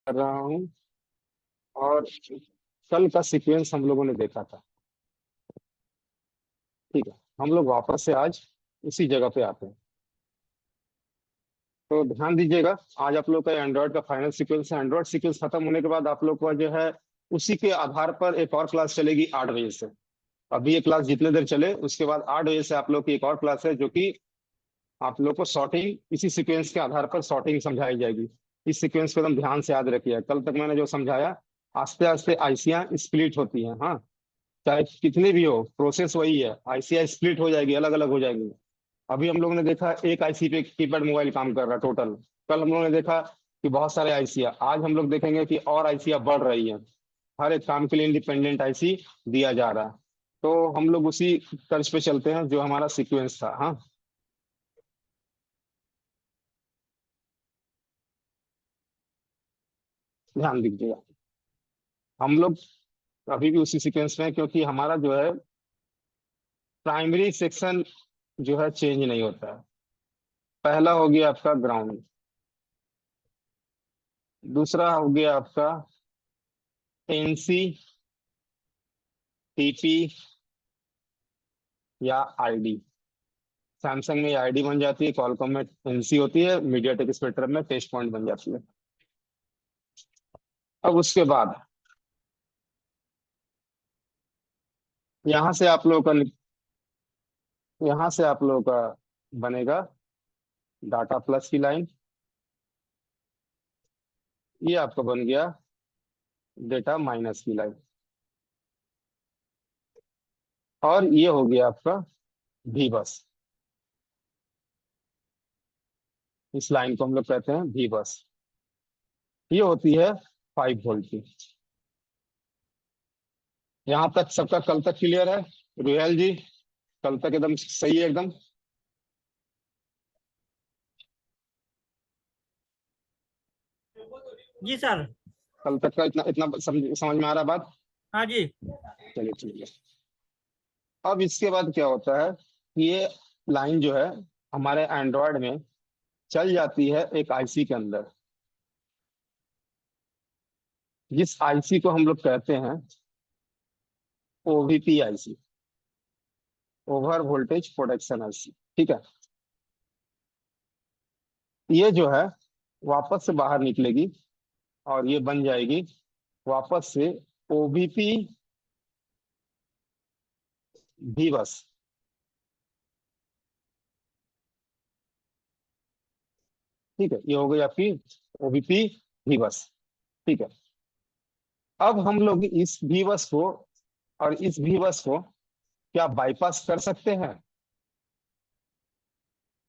कर रहा हूँ। और कल का सीक्वेंस हम लोगों ने देखा था। ठीक है, हम लोग वापस से आज उसी जगह पे आते हैं। तो ध्यान दीजिएगा, आज आप लोग का एंड्रॉयड का फाइनल सीक्वेंस है। एंड्रॉयड सीक्वेंस खत्म होने के बाद आप लोग का जो है उसी के आधार पर एक और क्लास चलेगी 8 बजे से। अभी ये क्लास जितने देर चले, उसके बाद 8 बजे से आप लोग की एक और क्लास है, जो कि आप लोग को सॉर्टिंग, इसी सीक्वेंस के आधार पर सॉर्टिंग समझाई जाएगी। इस सीक्वेंस को एकदम ध्यान से याद रखिए। कल तक मैंने जो समझाया, आस्ते आस्ते आईसियां स्प्लिट होती हैं। हाँ, चाहे कितनी भी हो, प्रोसेस वही है। आईसीआई स्प्लिट हो जाएगी, अलग अलग हो जाएंगी। अभी हम लोगों ने देखा एक आईसी पे कीपैड मोबाइल काम कर रहा है टोटल। कल हम लोगों ने देखा कि बहुत सारे आईसियां, आज हम लोग देखेंगे कि और आईसियां बढ़ रही हैं। हर एक काम के लिए इंडिपेंडेंट आईसी दिया जा रहा है। तो हम लोग उसी तर्ज पे चलते हैं जो हमारा सीक्वेंस था। हाँ, ध्यान दीजिएगा। हम लोग अभी भी उसी सीक्वेंस में हैं, क्योंकि हमारा जो है प्राइमरी सेक्शन जो है चेंज नहीं होता है। पहला हो गया आपका ग्राउंड, दूसरा हो गया आपका एनसी, टीपी या आईडी। सैमसंग में आईडी बन जाती है, क्वालकॉम में एनसी होती है, मीडियाटेक स्पेक्ट्रम में टेस्ट पॉइंट बन जाती है। अब उसके बाद यहाँ से आप लोगों का यहाँ से आप लोगों का बनेगा डाटा प्लस की लाइन। ये आपका बन गया डेटा माइनस की लाइन। और ये हो गया आपका भी बस। इस लाइन को हम लोग कहते हैं भी बस। ये होती है 5 वोल्ट की। यहाँ तक सबका कल तक क्लियर है? रुयल जी, कल तक एकदम सही है एकदम? जी सर। कल तक का इतना इतना समझ में आ रहा बात? हाँ जी। चलिए ठीक है। अब इसके बाद क्या होता है कि ये लाइन जो है हमारे एंड्रॉयड में चल जाती है एक आईसी के अंदर, जिस आईसी को हम लोग कहते हैं OVP IC, over voltage protection IC. ठीक है, ये जो है वापस से बाहर निकलेगी और ये बन जाएगी वापस से ओबीपी भी बस। ठीक है, ये हो गई आपकी ओबीपी भी बस। ठीक है, अब हम लोग इस भी बस को और इस भी बस को क्या बाईपास कर सकते हैं?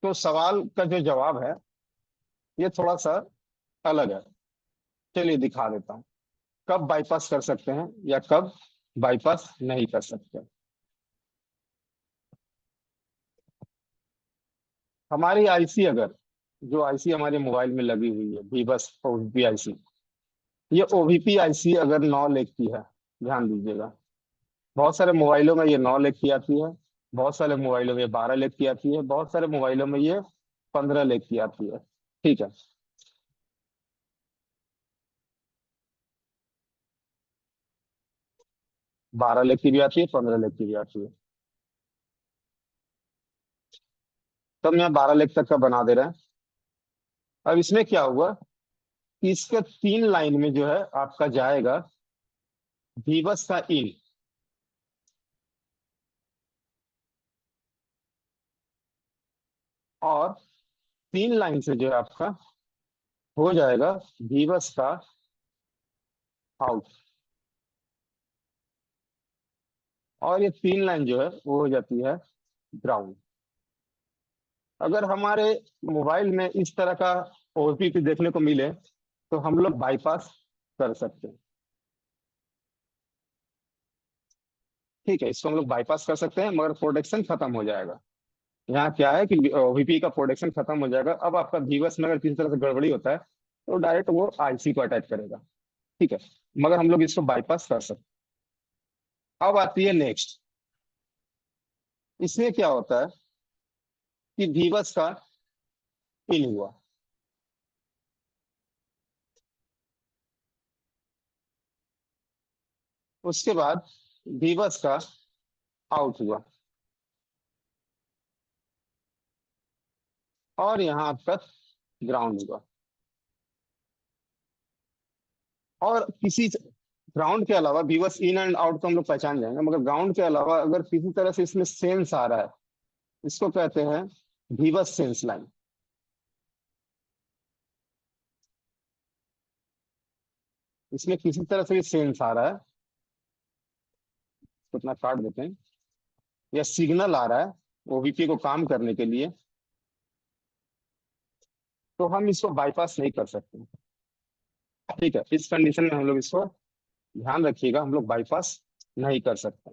तो सवाल का जो जवाब है ये थोड़ा सा अलग है। चलिए दिखा देता हूँ कब बाईपास कर सकते हैं या कब बाईपास नहीं कर सकते। हमारी आईसी, अगर जो आईसी हमारे मोबाइल में लगी हुई है भी बस ओवीपी आईसी, ये ओवीपी आईसी अगर 9 लेख की है, ध्यान दीजिएगा। बहुत सारे मोबाइलों में ये 9 लेख की आती है, बहुत सारे मोबाइलों में ये 12 लेख की आती है, बहुत सारे मोबाइलों में ये 15 लेख की आती है। ठीक है, 12 लेख की भी आती है, 15 लेख की भी आती है। तब यहाँ 12 लेख तक का बना दे रहे हैं। अब इसमें क्या हुआ कि इसके 3 लाइन में जो है आपका जाएगा बीबस का इन, और 3 लाइन से जो है आपका हो जाएगा बीबस का आउट। और ये 3 लाइन जो है वो हो जाती है ग्राउंड। अगर हमारे मोबाइल में इस तरह का ओटीपी देखने को मिले तो हम लोग बाईपास कर सकते हैं। ठीक है, इसको हम लोग बाईपास कर सकते हैं, मगर प्रोटेक्शन खत्म हो जाएगा। यहाँ क्या है कि ओवीपी का प्रोटेक्शन खत्म हो जाएगा। अब आपका बीबस में अगर किसी तरह से गड़बड़ी होता है तो डायरेक्ट वो आईसी को अटैच करेगा। ठीक है, मगर हम लोग इसको बाईपास कर सकते हैं। अब आती है नेक्स्ट। इसमें क्या होता है कि बीबस का इन हुआ, उसके बाद बीबस का आउट हुआ, और यहाँ आपका ग्राउंड हुआ। और किसी ग्राउंड के अलावा बीबस इन एंड आउट को हम लोग पहचान जाएंगे, मगर ग्राउंड के अलावा अगर किसी तरह से इसमें सेंस आ रहा है, इसको कहते हैं बीबस सेंस लाइन। इसमें किसी तरह से भी सेंस आ रहा है, तो अपना काट देते हैं, या सिग्नल आ रहा है ओबीपी को काम करने के लिए, तो हम इसको बाईपास नहीं कर सकते। ठीक है, इस कंडीशन में हम लोग इसको, ध्यान रखिएगा, हम लोग बाईपास नहीं कर सकते।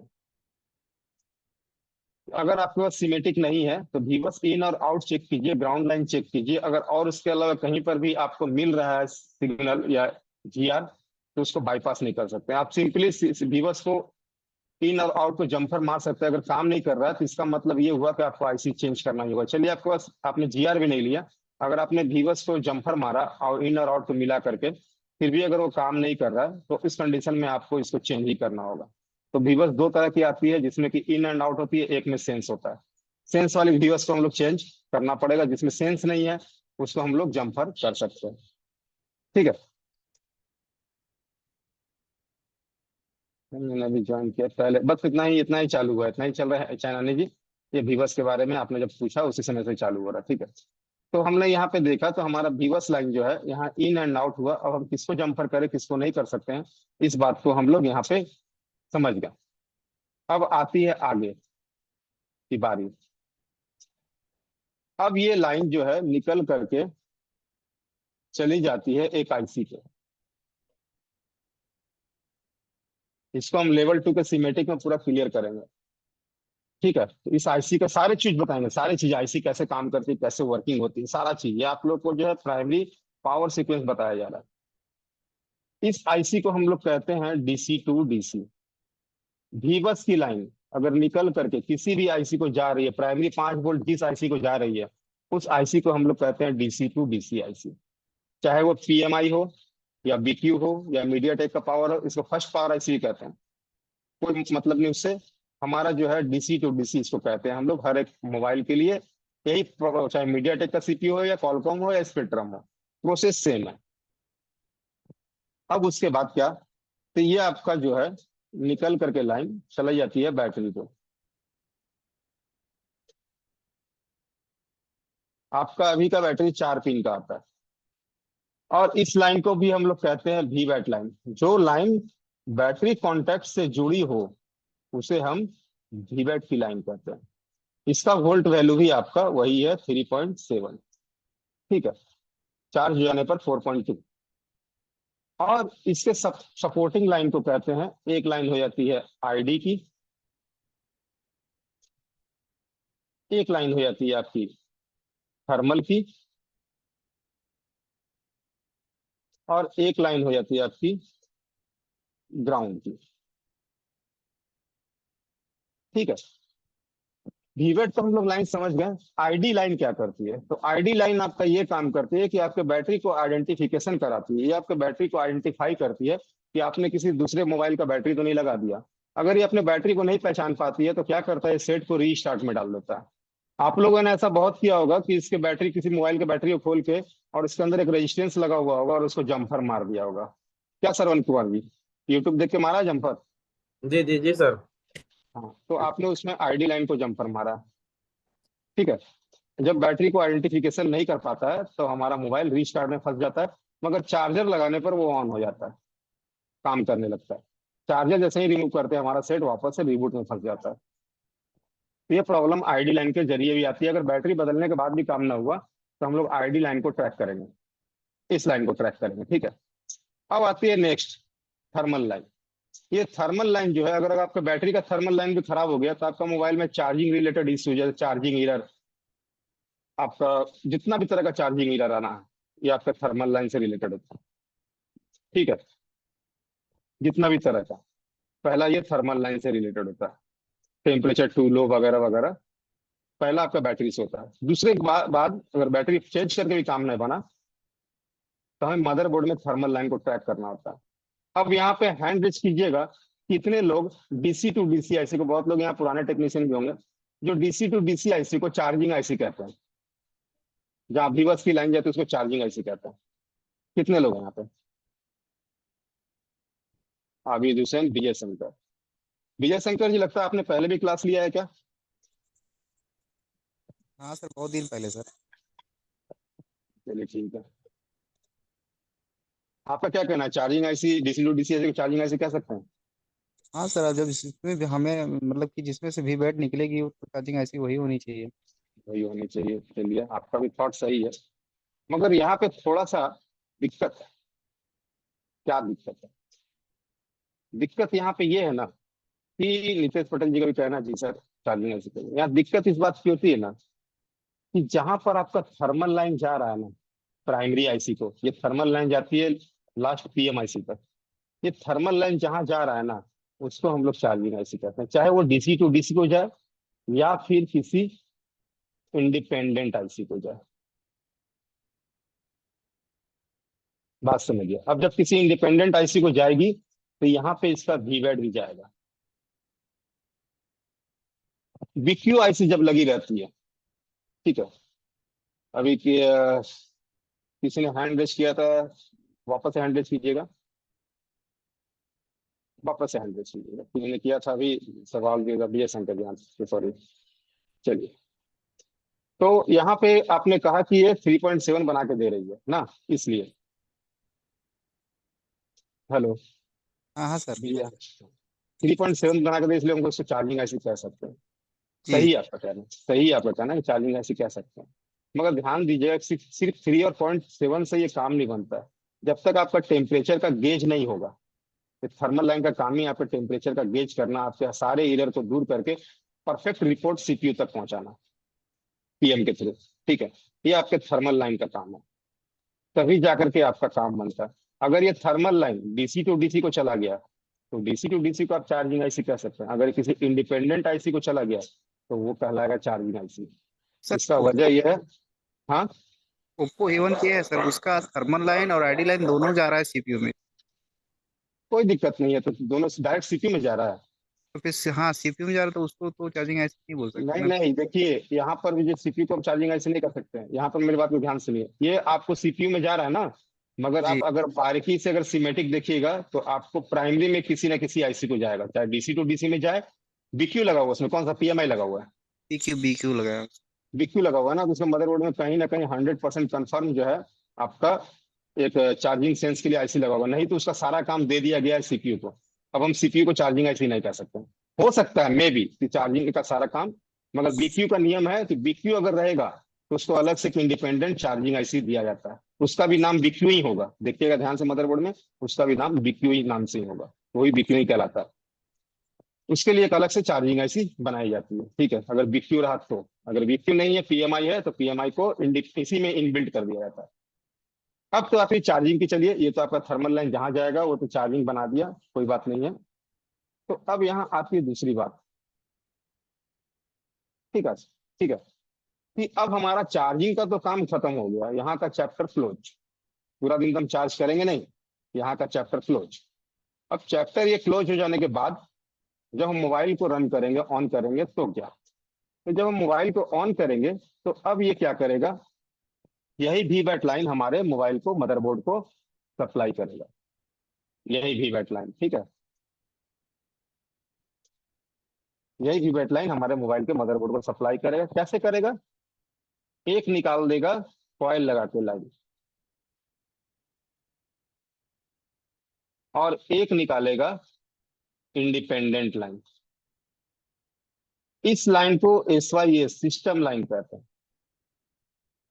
अगर आपके पास सिमेटिक नहीं है तो भी बस इन और आउट चेक कीजिए, ग्राउंड लाइन चेक कीजिए, अगर और उसके अलावा कहीं पर भी आपको मिल रहा है सिग्नल या जीआर, तो उसको बाईपास नहीं कर सकते। आप सिंपली बीबस को इन और आउट को जंपर मार सकते हैं। अगर काम नहीं कर रहा है तो इसका मतलब ये हुआ कि आपको आईसी चेंज करना ही होगा। चलिए, आपके पास आपने जीआर भी नहीं लिया, अगर आपने बीबस को जंपर मारा और इन और आउट को मिला करके, फिर भी अगर वो काम नहीं कर रहा है, तो इस कंडीशन में आपको इसको चेंज ही करना होगा। तो बीबस दो तरह की आती है, जिसमें कि इन एंड आउट होती है, एक में सेंस होता है। सेंस वाली बीबस को हम लोग चेंज करना पड़ेगा, जिसमें सेंस नहीं है उसको हम लोग जंपर कर सकते हैं। ठीक है, मैंने अभी ज्वाइन किया पहले, बस इतना ही चालू हुआ है, इतना ही चल रहा है चाइनानी जी। ये बीबस के बारे में आपने जब पूछा उसी समय से चालू हो रहा है। ठीक है, तो हमने यहाँ पे देखा तो हमारा बीबस लाइन जो है यहाँ इन एंड आउट हुआ। अब हम किसको जंपर करें किसको नहीं कर सकते हैं, इस बात को हम लोग यहाँ पे समझ गए। अब आती है आगे की बारी। अब ये लाइन जो है निकल करके चली जाती है एक आईसी पे। इसको हम लेवल 2 के सीमेटिक में पूरा क्लियर करेंगे। ठीक है, तो इस आईसी का सारे चीज बताएंगे, सारी चीज आईसी कैसे काम करती है, कैसे वर्किंग होती है, सारा चीज ये आप लोग को जो है प्राइमरी पावर सीक्वेंस बताया जा रहा है। इस आईसी को हम लोग कहते हैं डीसी टू डीसी। भीबस की लाइन अगर निकल करके किसी भी आईसी को जा रही है, प्राइमरी 5 वोल्ट जिस आईसी को जा रही है, उस आईसी को हम लोग कहते हैं डीसी टू डीसी आईसी। चाहे वो पीएमआई हो या बीक्यू हो या मीडियाटेक का पावर हो, इसको फर्स्ट पावर आईसी कहते हैं, कोई मतलब नहीं उससे। हमारा जो है डीसी टू डीसी इसको कहते हैं हम लोग हर एक मोबाइल के लिए। यही चाहे मीडियाटेक का सीपीयू हो या कॉलकॉम हो या स्पेक्ट्रम हो, प्रोसेस सेम है। अब उसके बाद क्या, तो ये आपका जो है निकल करके लाइन चलाई जाती है बैटरी को। आपका अभी का बैटरी 4 पिन का आता है, और इस लाइन को भी हम लोग कहते हैं वी बैट लाइन। जो लाइन बैटरी कॉन्टैक्ट से जुड़ी हो उसे हम वी बैट की लाइन कहते हैं। इसका वोल्ट वैल्यू भी आपका वही है 3.7। ठीक है, चार्ज हो जाने पर 4.2। और इसके सपोर्टिंग लाइन को कहते हैं, एक लाइन हो जाती है आईडी की, एक लाइन हो जाती है आपकी थर्मल की, और एक लाइन हो जाती है आपकी ग्राउंड की। ठीक है, वीवेट तो हम लोग लाइन समझ गए। आईडी लाइन क्या करती है, तो आईडी लाइन आपका ये काम करती है कि आपके बैटरी को आइडेंटिफिकेशन कराती है। ये आपके बैटरी को आइडेंटिफाई करती है कि आपने किसी दूसरे मोबाइल का बैटरी तो नहीं लगा दिया। अगर ये अपने बैटरी को नहीं पहचान पाती है तो क्या करता है, सेट को रीस्टार्ट में डाल देता है। आप लोगों ने ऐसा बहुत किया होगा कि इसके बैटरी, किसी मोबाइल के बैटरी को खोल के और इसके अंदर एक रेजिस्टेंस लगा हुआ होगा और उसको जम्फर मार दिया होगा। क्या सरवन कुमार जी, यूट्यूब देख के मारा जम्फर? जी जी जी सर। हाँ, तो आपने उसमें आईडी लाइन को जम्फर मारा। ठीक है, जब बैटरी को आइडेंटिफिकेशन नहीं कर पाता है तो हमारा मोबाइल रीस्टार्ट में फंस जाता है, मगर चार्जर लगाने पर वो ऑन हो जाता है, काम करने लगता है। चार्जर जैसे ही रिमूव करते हैं हमारा सेट वापस से रिबूट में फंस जाता है। तो ये प्रॉब्लम आईडी लाइन के जरिए भी आती है। अगर बैटरी बदलने के बाद भी काम ना हुआ तो हम लोग आईडी लाइन को ट्रैक करेंगे, इस लाइन को ट्रैक करेंगे। ठीक है, अब आती है नेक्स्ट थर्मल लाइन। ये थर्मल लाइन जो है, अगर आपका बैटरी का थर्मल लाइन भी खराब हो गया तो आपका मोबाइल में चार्जिंग रिलेटेड इश्यू, जैसे चार्जिंग एरर, आपका जितना भी तरह का चार्जिंग एरर आना है, ये आपका थर्मल लाइन से रिलेटेड होता है। ठीक है, जितना भी तरह का, पहला ये थर्मल लाइन से रिलेटेड होता है, टेम्परेचर टू लो वगैरह वगैरह, पहला आपका बैटरी से होता है। दूसरे के बाद अगर बैटरी चेंज करके भी काम नहीं बना तो हमें मदरबोर्ड में थर्मल लाइन को ट्रैक करना होता है। अब यहाँ पे हैंड रेज कीजिएगा कितने लोग डीसी टू डीसी आईसी को, बहुत लोग यहाँ पुराने टेक्नीशियन भी होंगे, जो डीसी टू डीसी आईसी को चार्जिंग आईसी कहते हैं, जहाँ भी की लाइन जाती है उसको चार्जिंग आईसी कहते हैं। कितने लोग हैं यहाँ पे? आबिद हुसैन, विजय शंकर। विजय शंकर जी, लगता है आपने पहले भी क्लास लिया है क्या? हाँ सर, बहुत दिन पहले सर। चलिए ठीक है। आपका क्या कहना है, charging IC DC to DC IC को चार्जिंग आईसी कह सकते हैं? हाँ सर, अब जब इसमें भी हमें मतलब कि जिसमें से भी बैट निकलेगी वो तो चार्जिंग ऐसी वही होनी चाहिए। वही होनी चाहिए। चलिए, आपका भी थॉट सही है, मगर यहाँ पे थोड़ा सा दिक्कत है। क्या दिक्कत है? दिक्कत यहाँ पे ये है ना कि नीतीश पटेल जी का भी कहना, जी सर चार्जिंग आईसी करिए। यहाँ दिक्कत इस बात की होती है ना कि जहां पर आपका थर्मल लाइन जा रहा है ना, प्राइमरी आईसी को, ये थर्मल लाइन जाती है लास्ट पीएम आईसी तक। ये थर्मल लाइन जहां जा रहा है ना, उसको हम लोग चार्जिंग आईसी कहते हैं, चाहे वो डीसी टू डीसी को जाए या फिर किसी इंडिपेंडेंट आईसी को जाए। बात समझिए, अब जब किसी इंडिपेंडेंट आईसी को जाएगी तो यहाँ पे इसका वीवैट भी जाएगा। बीक्यू आईसी जब लगी रहती है, ठीक है, अभी किसी ने हैंड रेस किया था, वापस से हैंड रेस कीजिएगा, वापस से हैंड रेस कीजिएगा, किसी ने किया था अभी, सवाल दिया था विजय शंकर जी, हाँ सॉरी। चलिए, तो यहाँ पे आपने कहा कि ये 3.7 बना के दे रही है ना, इसलिए। हेलो हाँ हाँ सर। भैया, 3.7 बना के दे इसलिए हमको उसको चार्जिंग ऐसी कह सकते हैं। जी। सही है आपका कहना, सही है आपका कहना कि चार्जिंग ऐसी कह सकते हैं। मगर ध्यान दीजिएगा, सिर्फ सिर्फ 3 और 0.7 से ये काम नहीं बनता है। जब तक आपका टेम्परेचर का गेज नहीं होगा, थर्मल लाइन का काम ही आपके टेम्परेचर का गेज करना, आपके सारे एरर को दूर करके परफेक्ट रिपोर्ट सीपीयू तक पहुंचाना, पीएम के थ्रू। ठीक है, ये आपके थर्मल लाइन का काम है, तभी जाकर के आपका काम बनता है। अगर ये thermal line DC to DC को चला गया, तो डीसी टू डीसी को आप चार्जिंग आईसी कह सकते हैं। अगर किसी इंडिपेंडेंट आईसी को चला गया, तो वो कहलाएगा चार्जिंग आईसी। सर इसका वजह ओप्पो यह है। हाँ, ओप्पो A1 क्या है सर, उसका थर्मल लाइन और आईडी लाइन दोनों जा रहा है सीपीयू में। कोई दिक्कत नहीं है, तो दोनों डायरेक्ट सीपीयू में जा रहा है। तो फिर हाँ, सीपीयू में जा रहा है तो उसको तो चार्जिंग ऐसी नहीं बोल सकते नहीं ना। नहीं, देखिए यहाँ पर भी जो सीपीयू को हम चार्जिंग ऐसे नहीं कर सकते हैं। यहाँ पर मेरी बात को ध्यान सुनिए, ये आपको सीपीयू में जा रहा है ना, मगर जी। आप अगर बारीकी से अगर सीमेटिक देखिएगा तो आपको प्राइमरी में किसी ना किसी आईसी को जाएगा, चाहे डीसी टू डीसी में जाए। बीक्यू लगा हुआ है उसमें, कौन सा पीएमआई लगा हुआ है? बीक्यू लगाया। बीक्यू लगा हुआ है ना, तो उसके मदरबोर्ड में कहीं ना कहीं 100% कन्फर्म जो है आपका एक चार्जिंग सेंस के लिए आईसी लगा हुआ, नहीं तो उसका सारा काम दे दिया गया है सीपीयू को। अब हम सीपीयू को चार्जिंग आईसी नहीं कह सकते। हो सकता है मे बी कि चार्जिंग का सारा काम, मगर बीक्यू का नियम है कि बीक्यू अगर रहेगा तो उसको अलग से एक इंडिपेंडेंट चार्जिंग आईसी दिया जाता है, उसका भी नाम बीक्यू ही होगा। देखिएगा ध्यान से मदरबोर्ड में, उसका भी नाम बीक्यू ही नाम से ही होगा, वही बीक्यू ही कहलाता है। उसके लिए एक अलग से चार्जिंग आईसी बनाई जाती है। ठीक है, अगर बीक्यू रहा तो। अगर बीक्यू नहीं है, पीएमआई है, तो पीएमआई को इसी में इनबिल्ट कर दिया जाता है। अब तो आपकी चार्जिंग की, चलिए ये तो आपका थर्मल लाइन जहां जाएगा वो तो चार्जिंग बना दिया, कोई बात नहीं है। तो अब यहाँ आती है दूसरी बात। ठीक है, ठीक है, कि अब हमारा चार्जिंग का तो काम खत्म हो गया, यहाँ का चैप्टर क्लोज। पूरा दिन तो हम चार्ज करेंगे नहीं, यहाँ का चैप्टर क्लोज। अब चैप्टर ये क्लोज हो जाने के बाद जब हम मोबाइल को रन करेंगे, ऑन करेंगे, तो क्या? तो जब हम मोबाइल को ऑन करेंगे, तो अब ये क्या करेगा, यही वी बैट लाइन हमारे मोबाइल को, मदरबोर्ड को सप्लाई करेगा। यही वी बैट लाइन, ठीक है, यही वी बैट लाइन हमारे मोबाइल के मदरबोर्ड को सप्लाई करेगा। कैसे करेगा? एक निकाल देगा कॉइल लगा के लाइन, और एक निकालेगा इंडिपेंडेंट लाइन। इस लाइन को एसवाईएस सिस्टम लाइन कहते हैं,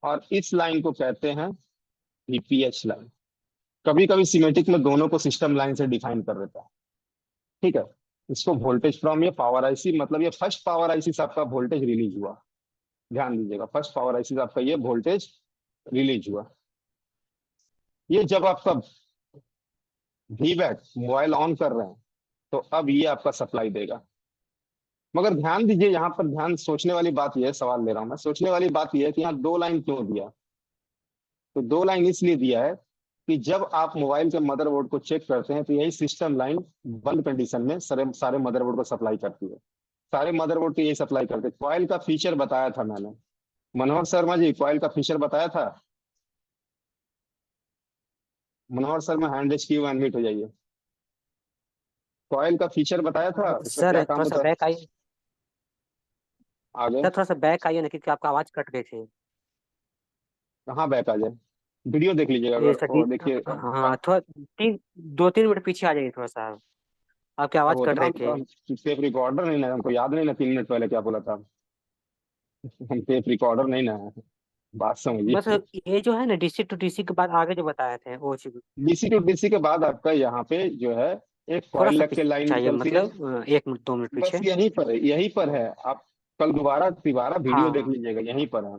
और इस लाइन को कहते हैं वीपीएच लाइन। कभी कभी सिमेटिक में दोनों को सिस्टम लाइन से डिफाइन कर देता है। ठीक है, इसको वोल्टेज फ्रॉम ये पावर आईसी, मतलब ये फर्स्ट पावर आईसी से आपका वोल्टेज रिलीज हुआ। ध्यान दीजिएगा, फर्स्ट पावर आईसी से आपका ये वोल्टेज रिलीज हुआ। ये जब आपका वीवैट मोबाइल ऑन कर रहे हैं, तो अब ये आपका सप्लाई देगा। मगर ध्यान दीजिए, यहाँ पर ध्यान सोचने वाली बात यह है, सवाल ले रहा हूं मैं, सोचने वाली बात यह है कि यहाँ दो लाइन क्यों दिया? तो दो लाइन इसलिए दिया है कि जब आप मोबाइल के मदरबोर्ड को चेक करते हैं तो यही सिस्टम लाइन बंद कंडीशन में सारे सारे मदरबोर्ड को सप्लाई करती है। सारे मदरबोर्ड को यही सप्लाई करते हैं। कॉइल का फीचर बताया था मैंने, मनोहर शर्मा जी, कॉइल का फीचर बताया था। मनोहर शर्मा हैंड रेज की अनम्यूट हो जाइए। कॉइल का फीचर बताया था, उसका क्या सर काम थोड़ा सा होता है। बैक आइए। आगे सर थोड़ा सा बैक आइए ना, क्योंकि आपका आवाज कट गई थी। कहाँ बैक आ जाए, वीडियो देख लीजिएगा ये अगर सर वो देखिए हाँ, थोड़ा 2-3 मिनट पीछे आ जाइए थोड़ा सा। आपकी अब आवाज कट उतना रही थी। टेप रिकॉर्डर नहीं ना, हमको याद नहीं ना 3 मिनट पहले क्या बोला था। हम टेप रिकॉर्डर नहीं ना है, बात बस समझिए। ये जो है ना, डीसी टू डीसी के बाद आगे जो बताए थे वो चीज। डीसी टू डीसी के बाद आपका यहाँ पे जो है एक थोड़ा कॉइल सा लग के लाइन पीछे आइए, निकलती है। मतलब 1 मिनट 2 मिनट बस पीछे। यहीं पर है, यहीं पर है। आप कल दोबारा दोबारा वीडियो देख हाँ। लीजिएगा, यहीं पर है।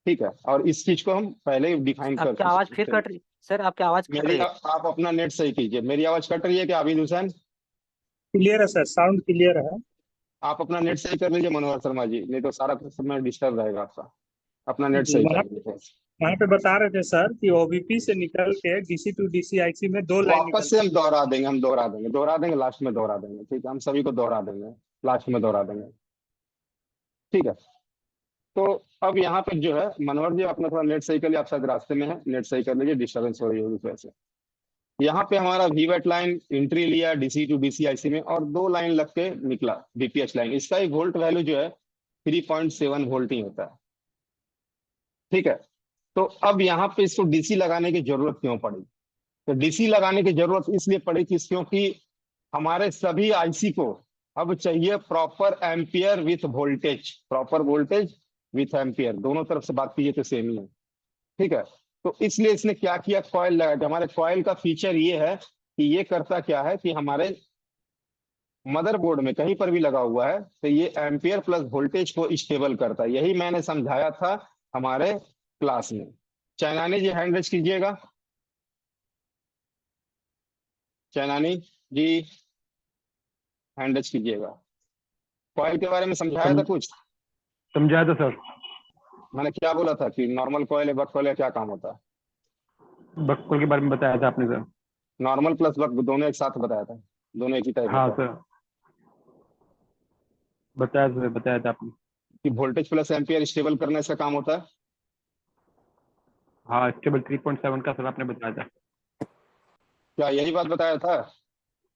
ठीक है, और इस चीज को हम पहले ही डिफाइन कर आपकी आवाज फिर चुके हैं। कट रही सर, आपकी आवाज कट मेरी रही है। आप अपना नेट सही कीजिए। मेरी आवाज कट रही है क्या अभी हुसैन। क्लियर है सर, साउंड क्लियर है। आप अपना नेट सही कर लीजिए मनोहर शर्मा जी, नहीं तो सारा समय डिस्टर्ब रहेगा आपका। अपना नेट जी, सही कर वहाँ लीजिए। वहाँ पे बता रहे थे सर कि ओबीपी से निकल के डीसी टू डीसी आईसी में 2 लाइन वापस से निकलती हम दोहरा देंगे, हम दोहरा देंगे लास्ट में दोहरा देंगे। ठीक है, हम सभी को दोहरा देंगे, लास्ट में दोहरा देंगे। ठीक है। तो अब यहाँ पे जो है मनोहर जी अपना थोड़ा नेट सही कर लिया, आप शायद रास्ते में है, नेट सही कर लीजिए, डिस्टर्बेंस हो रही होगी वैसे। यहाँ पे हमारा वीवेट लाइन एंट्री लिया डीसी टू डीसी आईसी में, और 2 लाइन लग के निकला बीपीएच लाइन। इसका एक वोल्ट वैल्यू जो है 3.7 वोल्ट ही होता है। ठीक है। तो अब यहाँ पे इसको डीसी लगाने की जरूरत क्यों पड़ी। तो डीसी लगाने की जरूरत इसलिए पड़ी कि क्योंकि हमारे सभी आईसी को अब चाहिए proper ampere with voltage, proper voltage with ampere, दोनों तरफ से बात कीजिए तो सेम ही है। ठीक है। तो इसलिए इसने क्या किया, कॉइल लगा दिया। हमारे कॉइल का फीचर ये है कि ये करता क्या है कि हमारे मदरबोर्ड में कहीं पर भी लगा हुआ है तो ये एम्पियर प्लस वोल्टेज को स्टेबल करता है। यही मैंने समझाया था हमारे क्लास में। चैनानी जी हैंड रेज कीजिएगा। चैनानी जी हैंड रेज कीजिएगा। कॉइल के बारे में समझाया था कुछ। समझाया था सर। मैंने क्या बोला था कि नॉर्मल कॉइल है, बक कॉइल है, क्या काम होता है। बक्कल के बारे में बताया था आपने सर। नॉर्मल प्लस बक दोनों एक साथ बताया था, दोनों एक ही टाइप हाँ होता है। सर, बताया था आपने। कि वोल्टेज प्लस एम्पियर स्टेबल करने से काम होता है। हाँ, स्टेबल 3.7 का सर आपने बताया था। क्या यही बात बताया था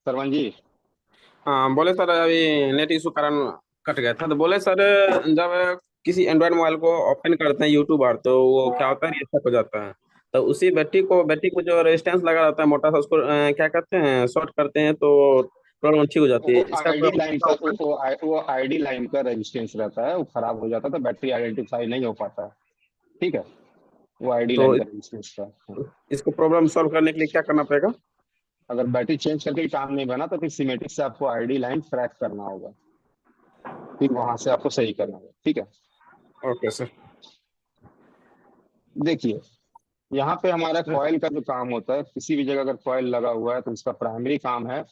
सरवन जी। हाँ बोले सर, अभी नेट इशू कारण कट गया था। तो बोले सर, जब किसी एंड्रॉयड मोबाइल को ओपन करते हैं यूट्यूब पर, तो वो क्या होता है, रिसेट हो जाता है। तो उसी बैटरी को जो रेजिस्टेंस लगा रहता है मोटा सा, उसको क्या करते हैं, शॉर्ट करते हैं तो प्रॉब्लम ठीक हो जाती है। वो इसका कोई आईडी लाइन का ऑप्शन होता वो आईडी लाइन का रेजिस्टेंस रहता है, वो खराब हो जाता है तो बैटरी आइडेंटिफाई नहीं हो पाता है। ठीक है, वो आईडी है? लाइन तो का रेजिस्टेंस का। इसको प्रॉब्लम सॉल्व करने के लिए क्या करना पड़ेगा? अगर बैटरी चेंज करके काम नहीं बना तो फिर सीमेटिक से आपको आईडी लाइन ट्रैक करना होगा, फिर वहां से आपको सही करना होगा। ठीक है। Okay sir. देखिए यहाँ पे हमारा कॉइल का जो काम होता है, किसी भी जगह अगर कॉइल लगा हुआ है तो उसका प्राइमरी काम है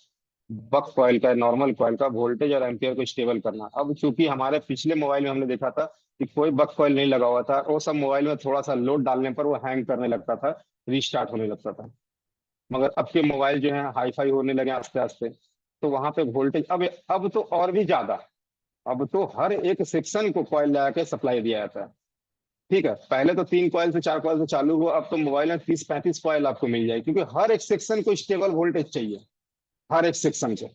बक कॉइल का, नॉर्मल कॉइल का वोल्टेज और एम्पियर को स्टेबल करना। अब चूंकि हमारे पिछले मोबाइल में हमने देखा था कि कोई बक कॉइल नहीं लगा हुआ था, वो सब मोबाइल में थोड़ा सा लोड डालने पर वो हैंग करने लगता था, रीस्टार्ट होने लगता था। मगर अब के मोबाइल जो है हाई फाई होने लगे आस्ते आस्ते, तो वहां पे वोल्टेज अब तो और भी ज्यादा, अब तो हर एक सेक्शन को कॉइल लगा के सप्लाई दिया जाता है। ठीक है, पहले तो 3 कॉइल से 4 कॉइल से चालू हुआ, अब तो मोबाइल में 30-35 कॉइल आपको मिल जाए, क्योंकि हर एक सेक्शन को स्टेबल वोल्टेज चाहिए, हर एक सेक्शन को।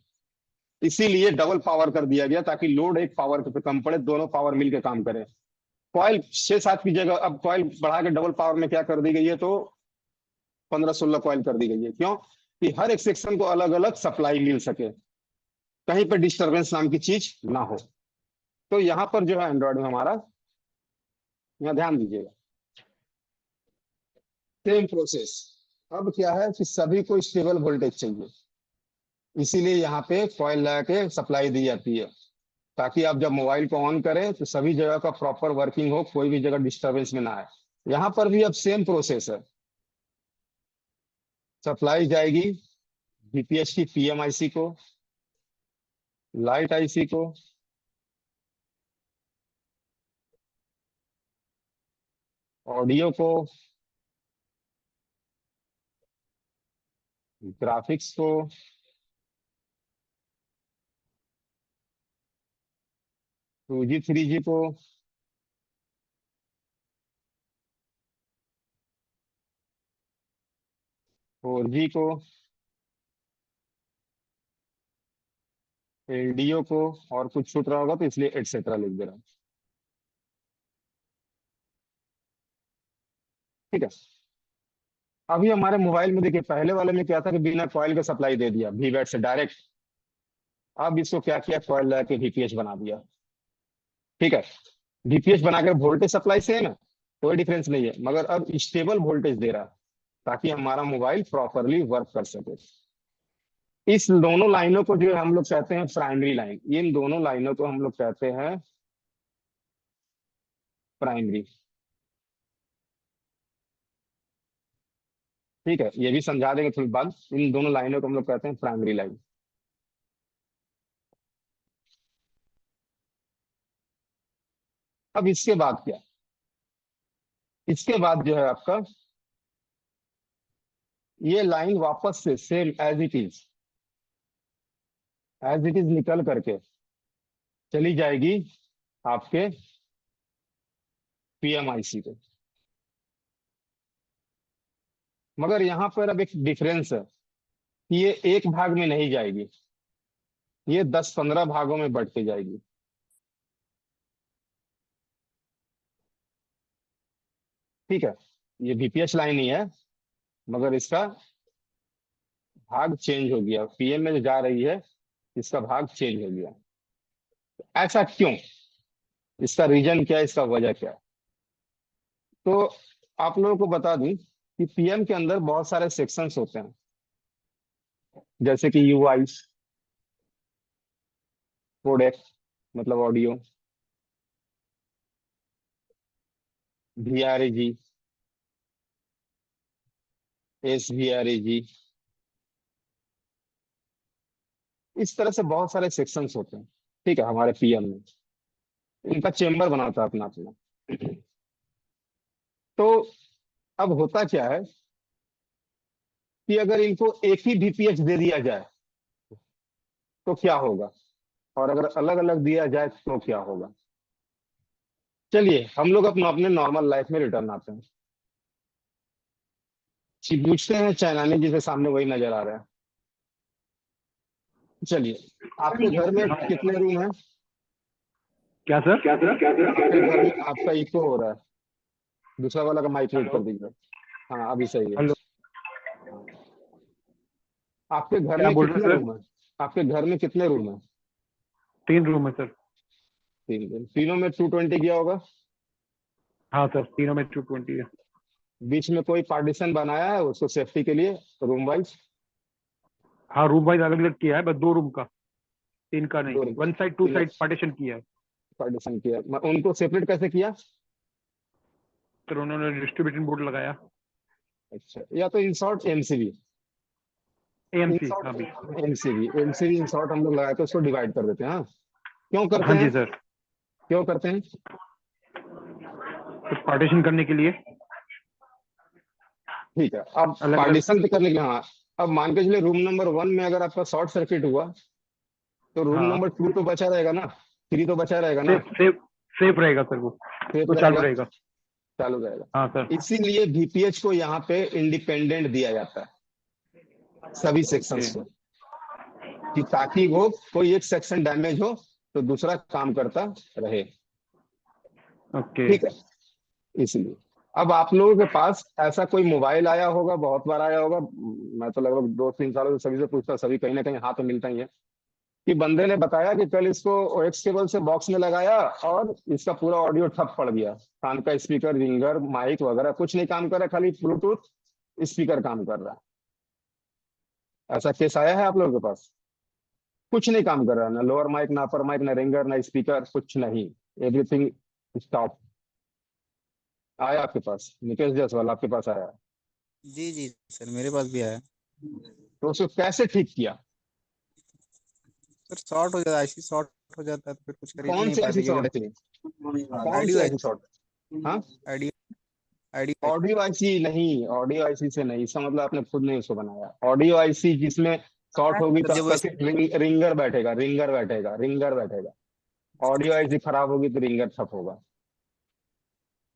इसीलिए डबल पावर कर दिया गया ताकि लोड एक पावर पे कम पड़े, दोनों पावर मिलकर काम करें। कॉइल 6-7 की जगह अब कॉइल बढ़ा के डबल पावर में क्या कर दी गई है, तो 15-16 कॉइल कर दी गई है। क्यों, कि हर एक सेक्शन को अलग अलग सप्लाई मिल सके, कहीं पर डिस्टरबेंस नाम की चीज ना हो। तो यहाँ पर जो है एंड्रॉइड में हमारा, यहाँ ध्यान दीजिएगा, सेम प्रोसेस। अब क्या है कि सभी को स्टेबल वोल्टेज चाहिए, इसीलिए यहाँ पे कॉइल लगा के सप्लाई दी जाती है, ताकि आप जब मोबाइल को ऑन करें तो सभी जगह का प्रॉपर वर्किंग हो, कोई भी जगह डिस्टरबेंस में ना आए। यहाँ पर भी अब सेम प्रोसेस है। सप्लाई जाएगी बीपीएच की पीएमआईसी को, लाइट आईसी को, ऑडियो को, ग्राफिक्स को 2G 3G को 4G को LDO को और कुछ छूट रहा होगा तो इसलिए एटसेट्रा लिख दे रहा हूँ। ठीक है। अभी हमारे मोबाइल में देखिए पहले वाले में क्या था कि बिना कॉइल का सप्लाई दे दिया वीवैट से डायरेक्ट। अब इसको क्या किया, कॉइल लगा के VPH बना दिया। ठीक है। VPH बना के वोल्टेज सप्लाई से है ना, कोई डिफरेंस नहीं है, मगर अब स्टेबल वोल्टेज दे रहा है ताकि हमारा मोबाइल प्रॉपरली वर्क कर सके। इस दोनों लाइनों को जो हम लोग कहते हैं प्राइमरी लाइन, इन दोनों लाइनों को हम लोग कहते हैं प्राइमरी। ठीक है, ये भी समझा देंगे थोड़ी बाद। इन दोनों लाइनों को हम लोग कहते हैं प्राइमरी लाइन। अब इसके बाद क्या, इसके बाद जो है आपका ये लाइन वापस से सेम एज इट इज निकल करके चली जाएगी आपके PMIC पे। मगर यहां पर अब एक डिफरेंस है कि ये एक भाग में नहीं जाएगी, ये 10-15 भागों में बढ़ के जाएगी। ठीक है, ये VPH लाइन ही है मगर इसका भाग चेंज हो गया, PM में जो जा रही है इसका भाग चेंज हो गया। ऐसा क्यों, इसका रीजन क्या है, इसका वजह क्या है? तो आप लोगों को बता दूं कि PM के अंदर बहुत सारे सेक्शंस होते हैं, जैसे कि UI, कोडेक मतलब ऑडियो, VRAG, SVRAG, इस तरह से बहुत सारे सेक्शंस होते हैं। ठीक है, हमारे PM में इनका चेम्बर बनाता है अपना अपना। तो अब होता क्या है कि अगर इनको एक ही VPH दे दिया जाए तो क्या होगा, और अगर अलग अलग दिया जाए तो क्या होगा। चलिए हम लोग अपना अपने नॉर्मल लाइफ में रिटर्न आते हैं। पूछते हैं चाइनानी जी से, सामने वही नजर आ रहा है। चलिए, आपके घर में कितने रूम है? क्या सर? आपके घर में आपका इको हो रहा है, दूसरा वाला का माइक म्यूट कर दीजिए। हाँ अभी सही है। हेलो, आपके घर क्या में बोल रहे कितने सर? रूम है? आपके घर में कितने रूम है? 3 रूम है सर। 3 रूम, तीनों में 220 गया होगा। हाँ सर, तीनों में 220 है। बीच में कोई पार्टीशन बनाया है उसको सेफ्टी के लिए, रूम वाइज? हाँ, रूम वाइज अलग अलग किया है, बस 2 रूम का, 3 का नहीं। 2 रूम 1 साइड 2 साइड पार्टीशन किया है। पार्टीशन किया, उनको सेपरेट कैसे किया? फिर उन्होंने डिस्ट्रीब्यूशन बोर्ड लगाया, अच्छा, या तो इन शॉर्ट MCB, AMC। हाँ भी। एमसीबी इन शॉर्ट हम लोग लगा के उसको डिवाइड कर देते हैं। हाँ, क्यों करते हाँ जी हैं? सर, क्यों करते हैं? तो पार्टीशन करने के लिए। ठीक है, अब अलग अलग। पार्टीशन तो करने के, हाँ। अब मान के चलिए रूम नंबर 1 में अगर आपका शॉर्ट सर्किट हुआ तो रूम हाँ, नंबर 2 तो बचा रहेगा ना, 3 तो बचा रहेगा ना, सेफ रहेगा सर, वो सेफ तो चालू रहेगा, रहेगा। चालू रहेगा। हाँ सर। इसीलिए VPH को यहाँ पे इंडिपेंडेंट दिया जाता है सभी सेक्शंस को, कि ताकि वो कोई एक सेक्शन डैमेज हो तो दूसरा काम करता रहे। ओके। ठीक है, इसलिए अब आप लोगों के पास ऐसा कोई मोबाइल आया होगा, बहुत बार आया होगा, मैं तो लगभग 2-3 सालों से सभी से पूछता, सभी कहीं ना कहीं हाथ में मिलता ही है, कि बंदे ने बताया कि कल इसको OX केबल से बॉक्स में लगाया और इसका पूरा ऑडियो ठप पड़ गया, कान का स्पीकर, रिंगर, माइक वगैरह कुछ नहीं काम कर रहा, खाली ब्लूटूथ स्पीकर काम कर रहा है। ऐसा केस आया है आप लोगों के पास? कुछ नहीं काम कर रहा, ना लोअर माइक, ना अपर माइक, ना रिंगर, ना स्पीकर, कुछ नहीं, एवरीथिंग स्टॉप। आया आपके पास? निकेश जायसवाल आपके पास आया? जी जी सर, मेरे पास भी आया। तो उसको कैसे ठीक किया? सर शॉर्ट हो जाता है, IC शॉर्ट हो जाता है तो फिर कुछ कर ही कौन नहीं सी पाते ऐसी क्योंकि शॉर्ट थी? कौन सी आईडियो ऐसी शॉर्ट? हाँ, आईडियो आईडियो ऑडियो आईसी नहीं, ऑडियो आईसी से नहीं, इसका मतलब आपने खुद नहीं उसको बनाया। ऑडियो आईसी जिसमें शॉर्ट होगी तो जब आपका सिर्फ रिंगर बैठेगा, रिंगर बैठेगा, रिंगर बैठेगा। ऑडियो आईसी खराब होगी तो रिंगर ठप होगा,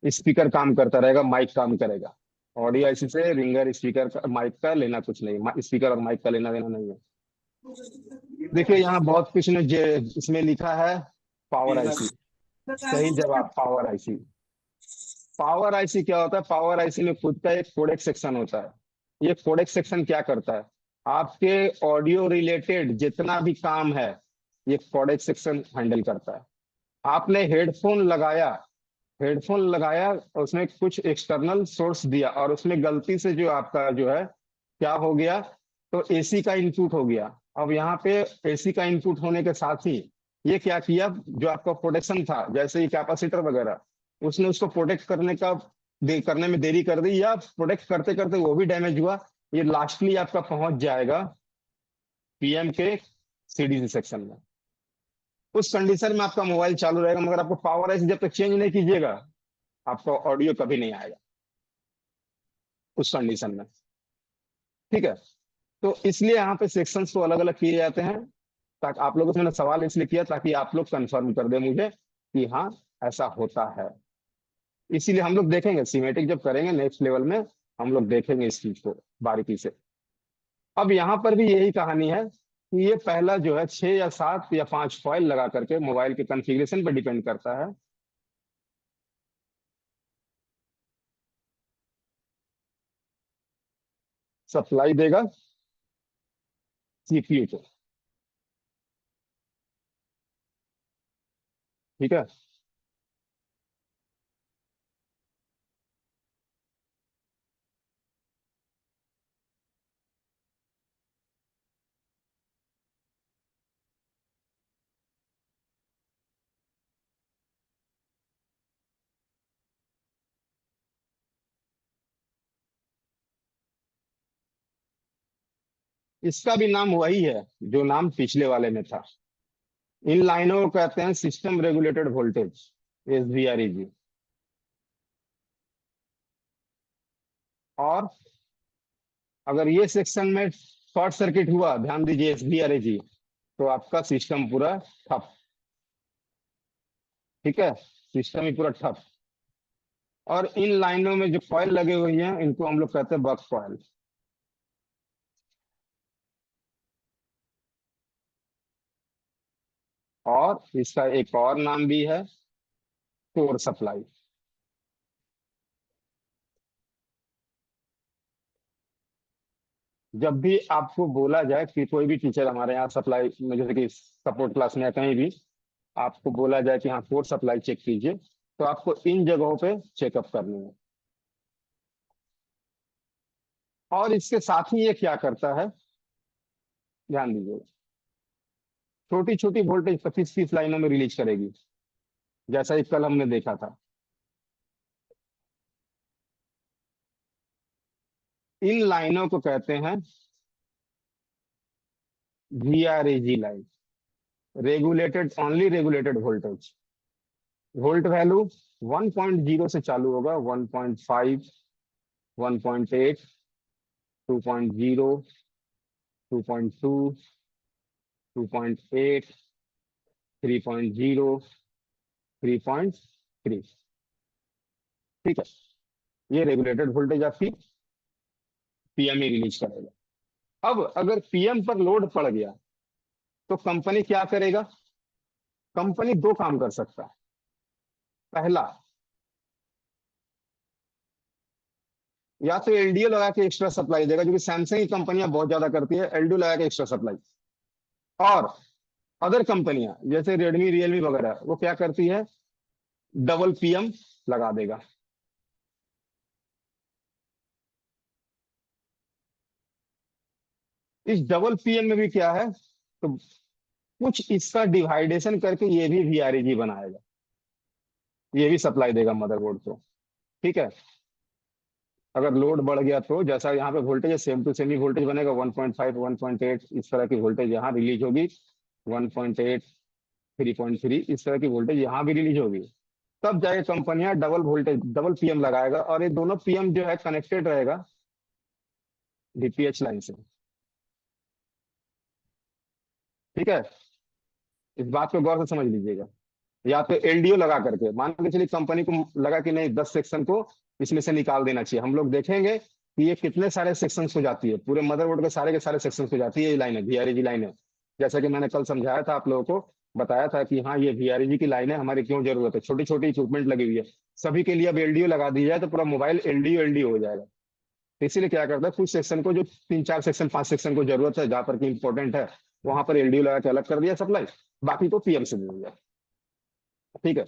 स्पीकर काम करता रहेगा, माइक काम करेगा। ऑडियो आईसी से रिंगर स्पीकर का माइक का लेना कुछ नहीं, स्पीकर और माइक का लेना देना नहीं है। देखिए यहाँ बहुत कुछ ने इसमें लिखा है पावर आईसी। सही जवाब पावर आईसी। पावर आईसी क्या होता है? पावर आईसी में खुद का एक कोडेक सेक्शन होता है। ये कोडेक सेक्शन क्या करता है? आपके ऑडियो रिलेटेड जितना भी काम है ये कोडेक सेक्शन हैंडल करता है। आपने हेडफोन लगाया और उसमें कुछ एक्सटर्नल सोर्स दिया और उसमें गलती से जो आपका जो है क्या हो गया, तो एसी का इनपुट हो गया। अब यहाँ पे एसी का इनपुट होने के साथ ही ये क्या किया, जो आपका प्रोटेक्शन था जैसे ये कैपेसिटर वगैरह, उसने उसको प्रोटेक्ट करने में देरी कर दी, या प्रोटेक्ट करते करते वो भी डैमेज हुआ। ये लास्टली आपका पहुंच जाएगा पीएम के सीडीसी सेक्शन में। उस कंडीशन में आपका मोबाइल चालू रहेगा, मगर आपको पावर आईसी जब तक चेंज नहीं कीजिएगा आपका ऑडियो कभी नहीं आएगा उस कंडीशन में। ठीक है, तो इसलिए यहाँ पे सेक्शंस तो अलग अलग किए जाते हैं। ताकि आप लोगों से मैंने सवाल इसलिए किया ताकि आप लोग कंफर्म कर दे मुझे कि हाँ ऐसा होता है। इसीलिए हम लोग देखेंगे सीमेटिक जब करेंगे नेक्स्ट लेवल में, हम लोग देखेंगे इस चीज को बारीकी से। अब यहाँ पर भी यही कहानी है कि ये पहला जो है 6 या 7 या 5 कॉइल लगा करके मोबाइल के कॉन्फ़िगरेशन पर डिपेंड करता है। सप्लाई देगा सीपीयू को। ठीक है, इसका भी नाम वही है जो नाम पिछले वाले में था। इन लाइनों को कहते हैं सिस्टम रेगुलेटेड वोल्टेज, एसवीआरईजी। और अगर ये सेक्शन में शॉर्ट सर्किट हुआ, ध्यान दीजिए एसवीआरईजी, तो आपका सिस्टम पूरा ठप। ठीक है, सिस्टम ही पूरा ठप। और इन लाइनों में जो कॉइल लगे हुए हैं इनको हम लोग कहते हैं बक कॉइल। और इसका एक और नाम भी है कोर सप्लाई। जब भी आपको बोला जाए कि कोई भी टीचर हमारे यहाँ सप्लाई में, जैसे कि सपोर्ट क्लास में या कहीं भी आपको बोला जाए कि हाँ कोर सप्लाई चेक कीजिए, तो आपको इन जगहों पे चेकअप करनी है। और इसके साथ ही ये क्या करता है, ध्यान दीजिए, छोटी छोटी वोल्टेज 25-30 लाइनों में रिलीज करेगी, जैसा कि कल हमने देखा था। इन लाइनों को कहते हैं VRAG line, regulated only regulated voltage. Volt value 1.0 से चालू होगा, 1.5, 1.8, 2.0, 2.2, 2.8, 3.0, 3.3। ठीक है, ये रेगुलेटेड वोल्टेज आपकी पीएम ही रिलीज करेगा। अब अगर पीएम पर लोड पड़ गया तो कंपनी क्या करेगा? कंपनी दो काम कर सकता है। पहला, या तो एलडीओ लगा के एक्स्ट्रा सप्लाई देगा, जो कि सैमसंग की कंपनियां बहुत ज्यादा करती है, एलडीओ लगा के एक्स्ट्रा सप्लाई। और अदर कंपनियां जैसे रेडमी, रियलमी वगैरह, वो क्या करती है, डबल पीएम लगा देगा। इस डबल पीएम में भी क्या है, तो कुछ इसका डिवाइडेशन करके ये भी वीआरईजी बनाएगा, ये भी सप्लाई देगा मदरबोर्ड को। ठीक है, अगर लोड बढ़ गया तो जैसा यहाँ पे वोल्टेज है सेम टू सेम ही वोल्टेज बनेगा, 1.5, 1.8 इस तरह की वोल्टेज यहाँ रिलीज होगी, 1.8, 3.3 इस तरह की वोल्टेज यहाँ भी रिलीज होगी। तब जाके कंपनियां डबल वोल्टेज डबल पीएम लगाएगा, और ये दोनों पीएम जो है कनेक्टेड रहेगा डीपीएच लाइन से। ठीक है, इस बात को गौर से समझ लीजिएगा। या तो एलडीओ लगा करके मान के चलिए कंपनी को लगा कि नहीं 10 सेक्शन को इसमें से निकाल देना चाहिए, हम लोग देखेंगे कि ये कितने सारे सेक्शन हो जाती है, पूरे मदरबोर्ड के सारे सेक्शन हो जाती है। ये लाइन है वीआरएजी लाइन है, जैसा कि मैंने कल समझाया था आप लोगों को, बताया था कि हाँ ये वीआरएजी की लाइन है, हमारी क्यों जरूरत है, छोटी छोटी इक्विपमेंट लगी हुई है, सभी के लिए अब एलडीओ लगा दी जाए तो पूरा मोबाइल एलडीओ हो जाएगा। तो इसीलिए क्या करता है, कुछ सेक्शन को जो 3 4 सेक्शन 5 सेक्शन को जरूरत है, जहां पर कि इंपॉर्टेंट है, वहां पर एलडीओ लगा के अलग कर दिया सप्लाई, बाकी को पीएम से दे दिया। ठीक है,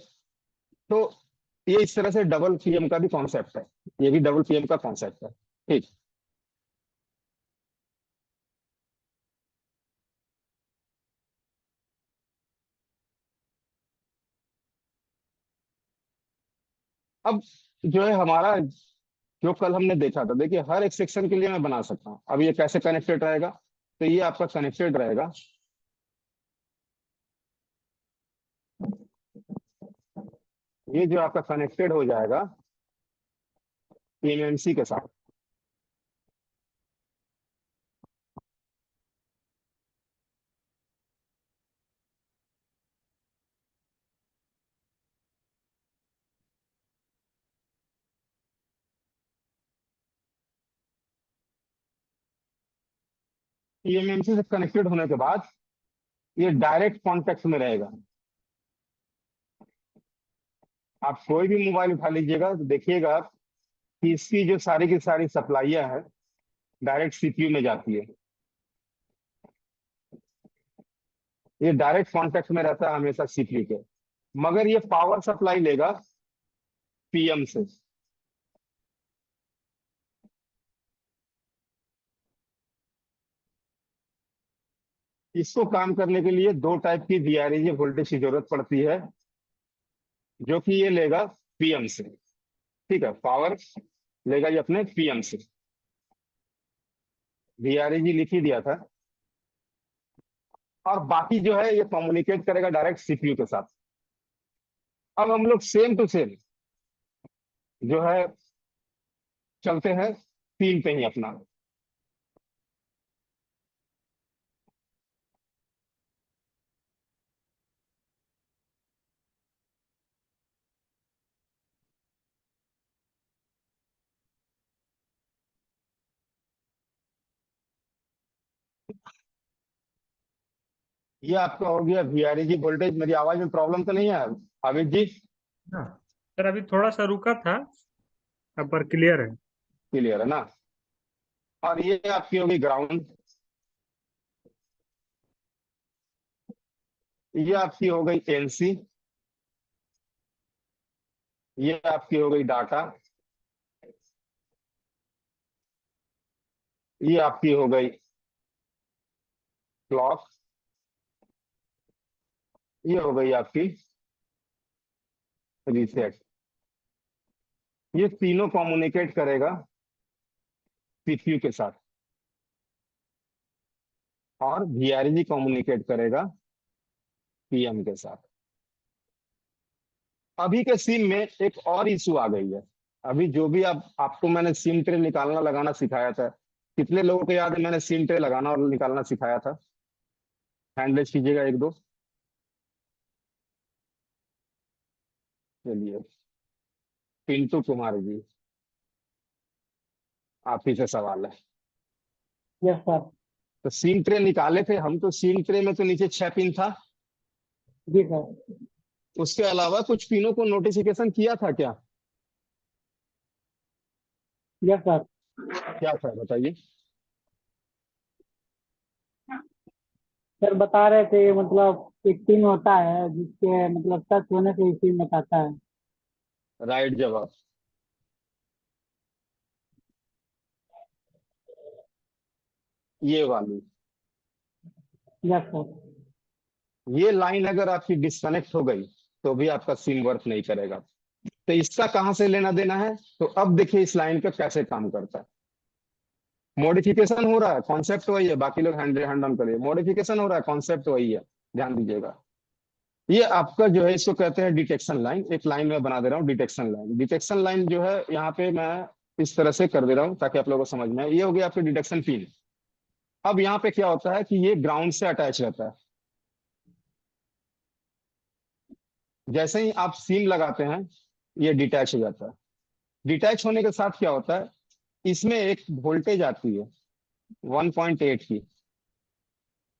तो ये इस तरह से डबल पीएम का भी कॉन्सेप्ट है, ये भी डबल पीएम का कॉन्सेप्ट है। ठीक, अब जो है हमारा, जो कल हमने देखा था, देखिए हर एक सेक्शन के लिए मैं बना सकता हूँ। अब ये कैसे कनेक्टेड रहेगा, तो ये आपका कनेक्टेड रहेगा, ये जो आपका कनेक्टेड हो जाएगा एमएमसी के साथ। एमएमसी से कनेक्टेड होने के बाद ये डायरेक्ट कॉन्टेक्ट में रहेगा। आप कोई भी मोबाइल उठा लीजिएगा तो देखिएगा कि इसकी जो सारी की सारी सप्लाइयाँ है डायरेक्ट सीपीयू में जाती है, ये डायरेक्ट कांटेक्ट में रहता है हमेशा सीपीयू के, मगर ये पावर सप्लाई लेगा पीएम से। इसको काम करने के लिए दो टाइप की वीआरएजी वोल्टेज की जरूरत पड़ती है, जो कि ये लेगा पीएम से। ठीक है, पावर लेगा ये अपने पीएम से, वीआरएजी लिख ही दिया था, और बाकी जो है ये कम्युनिकेट करेगा डायरेक्ट सीपीयू के साथ। अब हम लोग सेम टू सेम जो है चलते हैं पिन पे ही अपना। ये आपका हो गया वीआरएजी वोल्टेज। मेरी आवाज में प्रॉब्लम तो नहीं है आबिद जी? हाँ सर, अभी थोड़ा सा रुका था, अब पर क्लियर है। क्लियर है ना? और ये आपकी होगी ग्राउंड, ये आपकी हो गई एनसी, ये आपकी हो गई डाटा, ये आपकी हो गई क्लॉक, ये हो गई आपकी रीसेट। ये तीनों कम्युनिकेट करेगा सीपीयू के साथ, और वीआरएजी कम्युनिकेट करेगा पीएम के साथ। अभी के सिम में एक और इशू आ गई है। अभी जो भी आपको मैंने सिम ट्रे निकालना लगाना सिखाया था, कितने लोगों को याद है मैंने सिम ट्रे लगाना और निकालना सिखाया था? हैंड रेज कीजिएगा एक दो। चलिए, पिंटू कुमार जी, आप ही से सवाल है। Yes sir. तो सिम ट्रे निकाले थे हम, तो सिम ट्रे में तो नीचे 6 पिन था, जी सर। उसके अलावा कुछ पिनों को नोटिफिकेशन किया था क्या? Yes sir. क्या था बताइए। सर बता रहे थे, मतलब एक पिन होता है जिसके मतलब टच होने से इसी में आता है। राइट जवाब। ये वाली, यस सर। ये लाइन अगर आपकी डिस्कनेक्ट हो गई तो भी आपका सिम वर्क नहीं करेगा। तो इसका कहां से लेना देना है? तो अब देखिए इस लाइन का कैसे काम करता है। मॉडिफिकेशन हो रहा है, कॉन्सेप्ट वही है, बाकी लोग हैंड ऑन करिए। मॉडिफिकेशन हो रहा है, कॉन्सेप्ट वही है, ध्यान दीजिएगा। ये आपका जो है इसको कहते हैं डिटेक्शन लाइन। एक लाइन में बना दे रहा हूँ, डिटेक्शन लाइन। डिटेक्शन लाइन जो है यहाँ पे मैं इस तरह से कर दे रहा हूँ ताकि आप लोगों को समझ में आए। ये हो गया आपकी डिटेक्शन पिन। अब यहाँ पे क्या होता है कि ये ग्राउंड से अटैच रहता है। जैसे ही आप सिम लगाते हैं ये डिटैच हो जाता है। डिटैच होने के साथ क्या होता है, इसमें एक वोल्टेज आती है 1.8 की।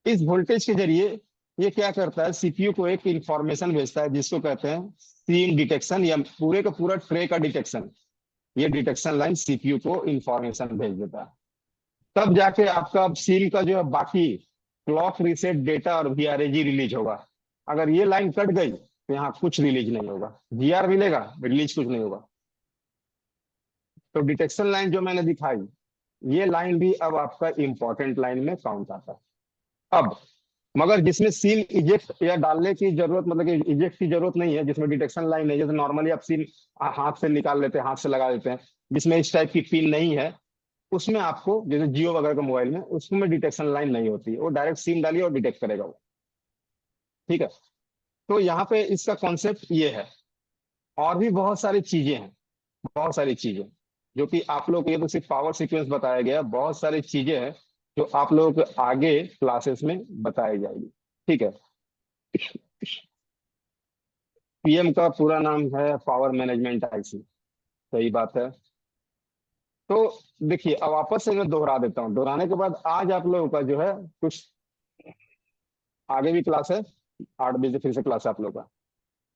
इस वोल्टेज के जरिए ये क्या करता है, सीपीयू को एक इंफॉर्मेशन भेजता है जिसको कहते हैं सीम डिटेक्शन या पूरे का पूरा ट्रे का डिटेक्शन। ये डिटेक्शन लाइन सीपीयू को इंफॉर्मेशन भेज देता है। तब जाके आपका सीम का जो है बाकी क्लॉक रीसेट डेटा और वीआरएजी रिलीज होगा। अगर ये लाइन कट गई तो यहाँ कुछ रिलीज नहीं होगा, जीआर मिलेगा, रिलीज कुछ नहीं होगा। तो डिटेक्शन लाइन जो मैंने दिखाई, ये लाइन भी अब आपका इंपॉर्टेंट लाइन में काउंट आता है। अब मगर जिसमें सीम इजेक्ट या डालने की जरूरत, मतलब कि इजेक्ट की जरूरत नहीं है, जिसमें डिटेक्शन लाइन है, जैसे नॉर्मली आप सीम हाथ से निकाल लेते हैं, हाथ से लगा देते हैं, जिसमें इस टाइप की पिन नहीं है, उसमें आपको जैसे जियो वगैरह के मोबाइल में उसमें डिटेक्शन लाइन नहीं होती, वो डायरेक्ट सिम डालिए और डिटेक्ट करेगा वो। ठीक है, तो यहाँ पे इसका कॉन्सेप्ट ये है। और भी बहुत सारी चीजें हैं, बहुत सारी चीजें जो कि आप लोग, ये तो सिर्फ पावर सीक्वेंस बताया गया, बहुत सारी चीजें हैं जो आप लोग आगे क्लासेस में बताई जाएगी। ठीक है, पीएम का पूरा नाम है पावर मैनेजमेंट आईसी, सही बात है। तो देखिए अब वापस से मैं दोहरा देता हूँ, दोहराने के बाद आज आप लोगों का जो है कुछ आगे भी क्लास है, 8 बजे फिर से क्लास है आप लोगों का।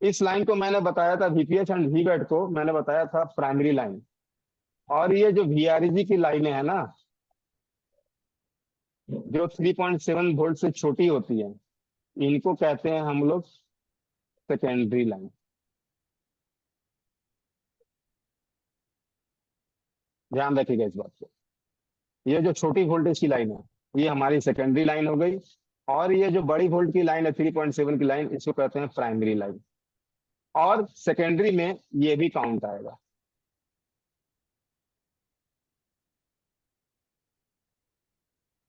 इस लाइन को मैंने बताया था, वीपीएच एंड वीबैट को मैंने बताया था प्राइमरी लाइन। और ये जो वीआरजी की लाइनें है ना, जो 3.7 वोल्ट से छोटी होती है, इनको कहते हैं हम लोग सेकेंडरी लाइन। ध्यान रखिएगा इस बात को। ये जो छोटी वोल्टेज की लाइन है ये हमारी सेकेंडरी लाइन हो गई, और ये जो बड़ी वोल्ट की लाइन है 3.7 की लाइन, इसको कहते हैं प्राइमरी लाइन। और सेकेंडरी में ये भी काउंट आएगा।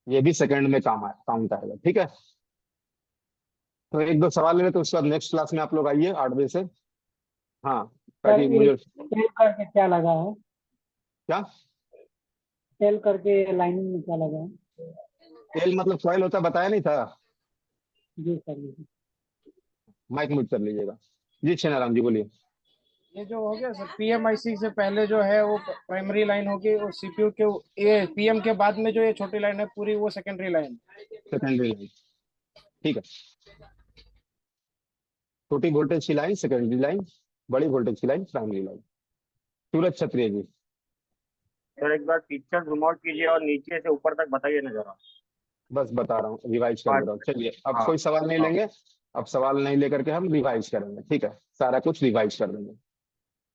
ये भी सेकंड में काउंट आएगा। ठीक है, तो एक दो सवाल ले तो उसके बाद नेक्स्ट क्लास में आप लोग आइए 8 बजे से। हाँ, सर ताकि मुझे सेल करके क्या लगा है? क्या सेल करके लाइनिंग में क्या लगा है? तेल मतलब कॉइल होता है, बताया नहीं था। जी सर जी। माइक म्यूट कर लीजिएगा। जी छेनाराम जी बोलिए। ये जो हो गया सर पीएमआईसी से पहले जो है वो प्राइमरी लाइन होगी और सीपीयू के ये पीएम के बाद में जो ये छोटी लाइन है पूरी वो सेकेंडरी लाइन। सेकेंडरी लाइन, ठीक है। छोटी वोल्टेज की लाइन सेकेंडरी लाइन, बड़ी वोल्टेज की लाइन प्राइमरी लाइन। सूरज क्षत्रिय जी। सर एक बार पिक्चर जूम आउट कीजिए और नीचे से ऊपर तक बताइए ना जरा। बस बता रहा हूँ, रिवाइज कर दे रहा हूँ। चलिए अब हाँ, कोई सवाल नहीं हाँ। लेंगे, अब सवाल नहीं लेकर के हम रिवाइज करेंगे। ठीक है, सारा कुछ रिवाइज कर देंगे।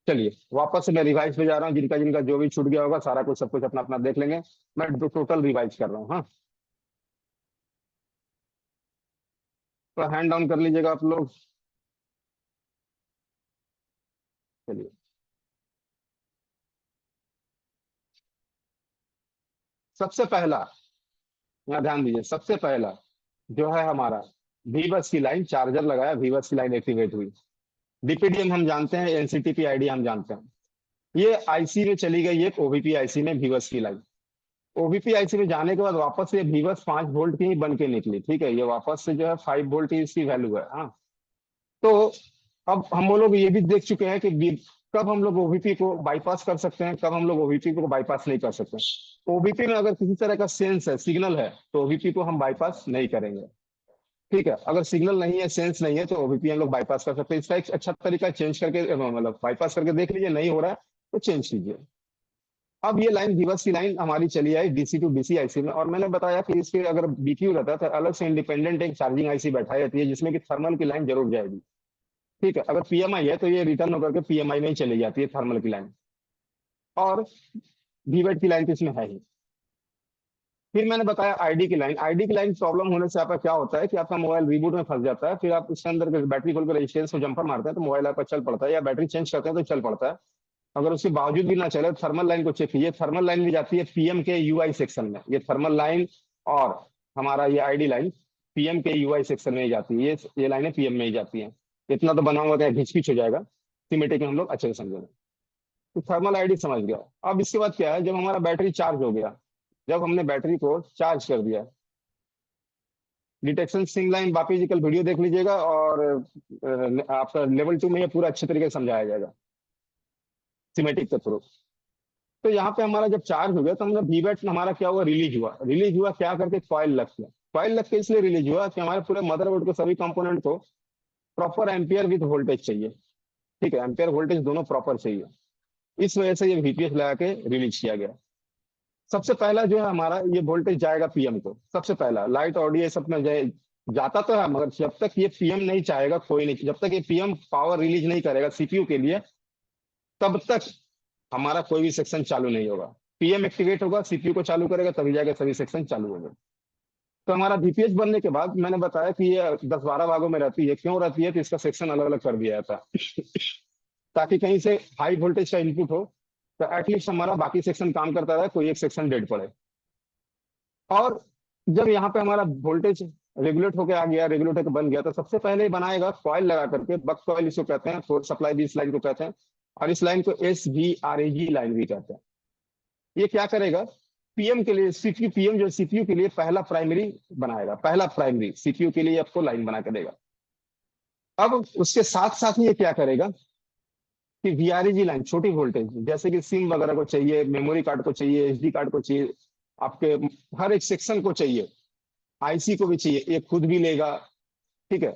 चलिए वापस से मैं रिवाइज पे जा रहा हूँ, जिनका जिनका जो भी छूट गया होगा सारा कुछ सब कुछ अपना अपना देख लेंगे। मैं टोटल रिवाइज कर रहा हूँ। हाँ, तो हैंड डाउन कर लीजिएगा आप लोग। चलिए सबसे पहला, यहाँ ध्यान दीजिए, सबसे पहला जो है हमारा वीबस की लाइन, चार्जर लगाया, वीबस की लाइन एक्टिवेट हुई। डीपीडीएम हम जानते हैं, एनसीटीपी आईडी हम जानते हैं। ये आईसी में चली गई एक ओबीपी आईसी में वीबस की लाइन। ओबीपी आईसी में जाने के बाद वापस से वीबस 5 वोल्ट की ही बन के निकली। ठीक है, ये वापस से जो है 5 वोल्ट की इसकी वैल्यू है। हाँ, तो अब हम लोग ये भी देख चुके हैं कि कब हम लोग ओबीपी को बाईपास कर सकते हैं, कब हम लोग ओबीपी को बाईपास नहीं कर सकते। ओबीपी में अगर किसी तरह का सेंस है, सिग्नल है, तो ओबीपी को हम बाईपास नहीं करेंगे। ठीक है, अगर सिग्नल नहीं है, सेंस नहीं है, तो ओबीपी हम लोग बाईपास कर सकते हैं। इसका एक अच्छा तरीका चेंज करके, मतलब बाईपास करके देख लीजिए, नहीं हो रहा है तो चेंज कीजिए। अब ये लाइन वीबस की लाइन हमारी चली आई डीसी टू डीसी आईसी में, और मैंने बताया कि इसके अगर बीक्यू रहता है तो अलग से इंडिपेंडेंट एक चार्जिंग आईसी बैठाई जाती है जिसमें कि थर्मल की लाइन जरूर जाएगी। ठीक है, अगर पीएमआई है तो ये रिटर्न होकर के पीएमआई में ही चली जाती है थर्मल की लाइन, और वीवेट की लाइन तो इसमें है ही। फिर मैंने बताया आईडी की लाइन। आईडी की लाइन प्रॉब्लम होने से आपका क्या होता है कि आपका मोबाइल रिबूट में फंस जाता है, फिर आप उसके अंदर बैटरी खोल कर रेजिस्टेंस को जंपर मारते हैं तो मोबाइल आपका चल पड़ता है, या बैटरी चेंज करते हैं तो चल पड़ता है। अगर उसके बावजूद भी ना चले, थर्मल लाइन को चेक कीजिए। थर्मल लाइन भी जाती है पीएम के यूआई सेक्शन में। ये थर्मल लाइन और हमारा ये आईडी लाइन पीएम के यूआई सेक्शन में ही जाती है, ये लाइनें पीएम में ही जाती हैं। इतना तो बना हुआ है, घिच हो जाएगा, सिमेटिक में हम लोग अच्छे से समझेंगे। तो थर्मल आईडी समझ गया। अब इसके बाद क्या है, जब हमारा बैटरी चार्ज हो गया, जब हमने बैटरी को चार्ज कर दिया, डिटेक्शन सिंग लाइन वापस जी कल वीडियो देख लीजिएगा, और आपका लेवल 2 में ये पूरा अच्छे तरीके से समझाया जाएगा सिमेटिक के थ्रू। तो यहाँ पे हमारा जब चार्ज हो गया तो मतलब वीबैट हमारा क्या हुआ, रिलीज हुआ क्या करके, कॉइल लग के। कॉइल लग के इसलिए रिलीज हुआ कि हमारे पूरे मदरबोर्ड के सभी कंपोनेंट को प्रॉपर एम्पियर विद वोल्टेज चाहिए, ठीक है, एम्पियर वोल्टेज दोनों प्रॉपर चाहिए, इस वजह से ये वीपीएस लगा के रिलीज किया गया। सबसे पहला जो है हमारा ये वोल्टेज जाएगा पीएम को, सबसे पहला लाइट ऑडियो सब में जाता तो है, मगर जब तक ये पीएम नहीं चाहेगा कोई नहीं, जब तक ये पीएम पावर रिलीज नहीं करेगा सीपीयू के लिए, तब तक हमारा कोई भी सेक्शन चालू नहीं होगा। पीएम एक्टिवेट होगा, सीपीयू को चालू करेगा, तभी जाकर सभी सेक्शन चालू होंगे। तो हमारा वीपीएस बनने के बाद मैंने बताया कि ये 10-12 भागों में रहती है। क्यों रहती है, तो इसका सेक्शन अलग अलग कर दिया जाता है ताकि कहीं से हाई वोल्टेज का इनपुट हो तो एटलीस्ट हमारा बाकी सेक्शन काम करता रहे, कोई एक सेक्शन डेड पड़े। और जब यहाँ पे हमारा वोल्टेज रेगुलेट होकर आ गया, रेगुलेट होकर बन गया, तो सबसे पहले बनाएगा कॉइल लगा करके, बक कॉइल इसको कहते हैं, फोर्स सप्लाई भी इस लाइन को कहते हैं, और इस लाइन को SVRAG लाइन भी कहते हैं। ये क्या करेगा, पीएम के लिए सीपीयू, पीएम जो सीपीयू के लिए पहला प्राइमरी बनाएगा, पहला प्राइमरी सीपीयू के लिए आपको लाइन बना के देगा। अब उसके साथ साथ ये क्या करेगा कि VRAG लाइन, छोटी वोल्टेज, जैसे कि सिम वगैरह को चाहिए, मेमोरी कार्ड को चाहिए, SD कार्ड को चाहिए, आपके हर एक सेक्शन को चाहिए, आईसी को भी चाहिए, ये खुद भी लेगा, ठीक है,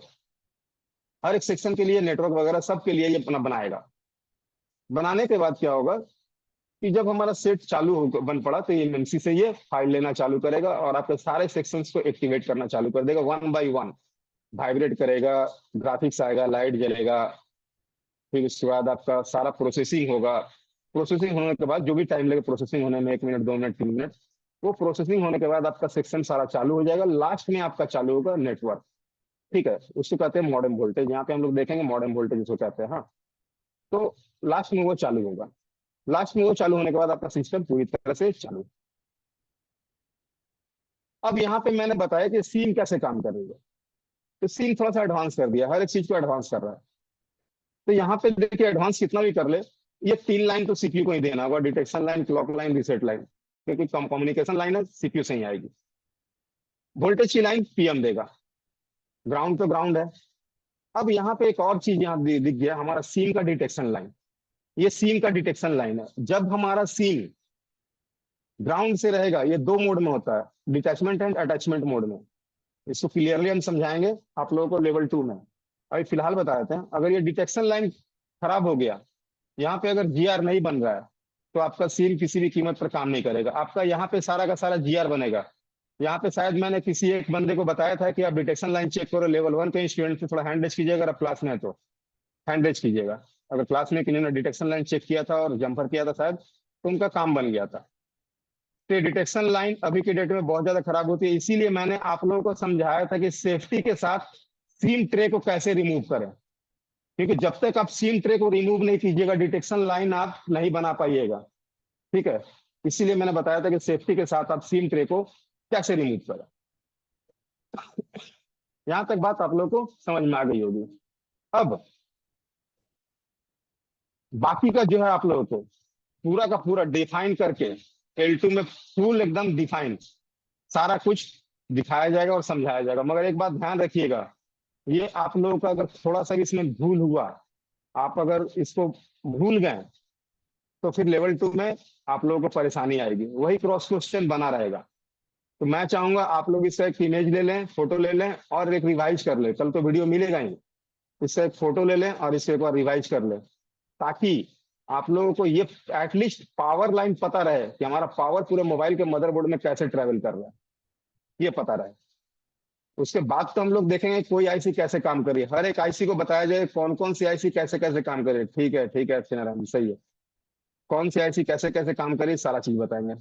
हर एक सेक्शन के लिए, नेटवर्क वगैरह सब के लिए ये अपना बनाएगा। बनाने के बाद क्या होगा कि जब हमारा सेट चालू हो बन पड़ा तो ये एमसी से ये फाइल लेना चालू करेगा और आपके सारे सेक्शंस को एक्टिवेट करना चालू कर देगा, 1 by 1 वाइब्रेट करेगा, ग्राफिक्स आएगा, लाइट जलेगा, फिर उसके बाद आपका सारा प्रोसेसिंग होगा। प्रोसेसिंग होने के बाद जो भी टाइम लगे प्रोसेसिंग होने में, 1 मिनट, 2 मिनट, 3 मिनट, वो प्रोसेसिंग होने के बाद आपका सेक्शन सारा चालू हो जाएगा। लास्ट में आपका चालू होगा नेटवर्क, ठीक है, उसको कहते हैं मॉडेम वोल्टेज। यहाँ पे हम लोग देखेंगे मॉडेम वोल्टेज उसको कहते हैं। हाँ, तो लास्ट में वो चालू होगा। लास्ट में वो चालू होने के बाद आपका सिस्टम पूरी तरह से चालू। अब यहाँ पे मैंने बताया कि सीम कैसे काम कर रही है, तो सीम थोड़ा सा एडवांस कर दिया, हर एक चीज को एडवांस कर रहा है। तो यहाँ पे देखिए एडवांस कितना भी कर ले, ये 3 लाइन तो सीपीयू को ही देना होगा, detection line, clock line, reset line, क्योंकि कम्युनिकेशन लाइन है, सीपीयू से ही आएगी। वोल्टेज की लाइन पीएम देगा, ग्राउंड तो ग्राउंड है। अब यहाँ पे एक और चीज यहाँ दिख गया, हमारा सीम का डिटेक्शन लाइन। ये सीम का डिटेक्शन लाइन है। जब हमारा सीम ग्राउंड से रहेगा, ये 2 मोड में होता है, डिटैचमेंट एंड अटैचमेंट मोड में। इसको क्लियरली हम समझाएंगे आप लोगों को लेवल 2 में। अभी फिलहाल बता देते हैं, अगर ये डिटेक्शन लाइन खराब हो गया, यहाँ पे अगर जीआर नहीं बन रहा है, तो आपका सीम किसी भी कीमत पर काम नहीं करेगा। आपका यहाँ पे सारा का सारा जीआर बनेगा। यहाँ पे शायद मैंने किसी एक बंदे को बताया था कि आप डिटेक्शन लाइन चेक करो, लेवल 1 के स्टूडेंट से थोड़ा हैंड रेज कीजिएगा, अगर आप क्लास में है तो हैंड रेज कीजिएगा। अगर क्लास में किसी ने डिटेक्शन लाइन चेक किया था और जंपर किया था शायद, तो उनका काम बन गया था। तो डिटेक्शन लाइन अभी के डेट में बहुत ज्यादा खराब होती है, इसीलिए मैंने आप लोगों को समझाया था कि सेफ्टी के साथ सीम ट्रे को कैसे रिमूव करें, क्योंकि जब तक आप सीम ट्रे को रिमूव नहीं कीजिएगा, डिटेक्शन लाइन आप नहीं बना पाइएगा, ठीक है। इसीलिए मैंने बताया था कि सेफ्टी के साथ आप सीम ट्रे को कैसे रिमूव करें। यहां तक बात आप लोगों को समझ में आ गई होगी। अब बाकी का जो है आप लोगों को पूरा का पूरा डिफाइन करके L2 में फुल एकदम डिफाइन सारा कुछ दिखाया जाएगा और समझाया जाएगा। मगर एक बात ध्यान रखिएगा, ये आप लोगों का अगर थोड़ा सा इसमें भूल हुआ, आप अगर इसको भूल गए, तो फिर लेवल 2 में आप लोगों को परेशानी आएगी, वही क्रॉस क्वेश्चन बना रहेगा। तो मैं चाहूंगा आप लोग इसका एक इमेज ले लें, फोटो ले लें और एक रिवाइज कर लें। कल तो वीडियो मिलेगा ही, इससे एक फोटो ले लें और इससे एक बार रिवाइज कर लें, ताकि आप लोगों को ये एटलीस्ट पावर लाइन पता रहे कि हमारा पावर पूरे मोबाइल के मदरबोर्ड में कैसे ट्रेवल कर रहा है, ये पता रहे। उसके बाद तो हम लोग देखेंगे कोई आईसी कैसे काम कर रही है, हर एक आईसी को बताया जाए कौन कौन सी आईसी कैसे कैसे काम कर रही है। ठीक है नारायण सही है, कौन सी आईसी कैसे कैसे काम कर रही है सारा चीज बताएंगे।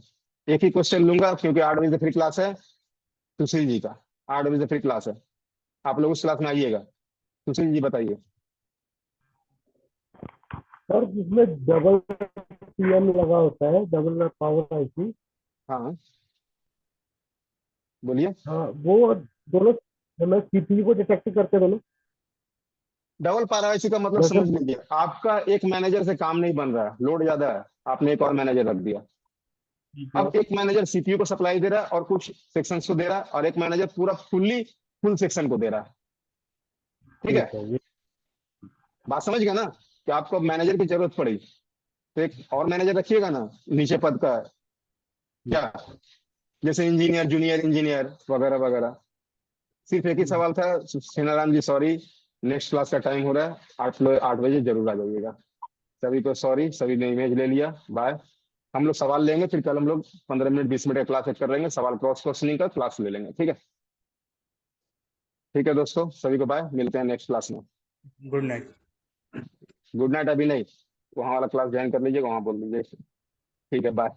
एक ही क्वेश्चन लूंगा क्योंकि 8 बजे फ्री क्लास है सुशील जी का, 8 बजे फ्री क्लास है, आप लोग उस क्लास में आइएगा। सुशील जी बताइए। सर जिसमें डबल पीएम लगा होता है, डबल पावर आईसी, हाँ बोलिए। हाँ वो दोनों जब मैं सीपीयू को डिटेक्ट करते दोनों। डबल पायरवेसी का मतलब जैसे समझ लीजिए, आपका एक मैनेजर से काम नहीं बन रहा है, लोड ज्यादा है, आपने एक और मैनेजर रख दिया। अब एक मैनेजर सीपीयू को सप्लाई दे रहा है और कुछ सेक्शंस को दे रहा है, और एक मैनेजर पूरा फुल सेक्शन को दे रहा है। ठीक है, ये बात समझ गया ना कि आपको मैनेजर की जरूरत पड़ी तो एक और मैनेजर रखिएगा ना नीचे पद का, क्या जैसे इंजीनियर, जूनियर इंजीनियर वगैरह वगैरह। सिर्फ एक ही सवाल था सेनाराम जी, सॉरी नेक्स्ट क्लास का टाइम हो रहा है, 8 बजे जरूर आ जाइएगा। सभी को सॉरी, सभी ने इमेज ले लिया, बाय। हम लोग सवाल लेंगे, फिर कल हम लोग 15 मिनट 20 मिनट का क्लास कर लेंगे, सवाल क्रॉस क्वेश्चनिंग का क्लास ले लेंगे। ठीक है, ठीक है दोस्तों, सभी को बाय, मिलते हैं नेक्स्ट क्लास में। Good night. गुड नाइट अभी नहीं, वहां वाला क्लास ज्वाइन कर लीजिएगा, वहां बोल दीजिए। ठीक है, बाय।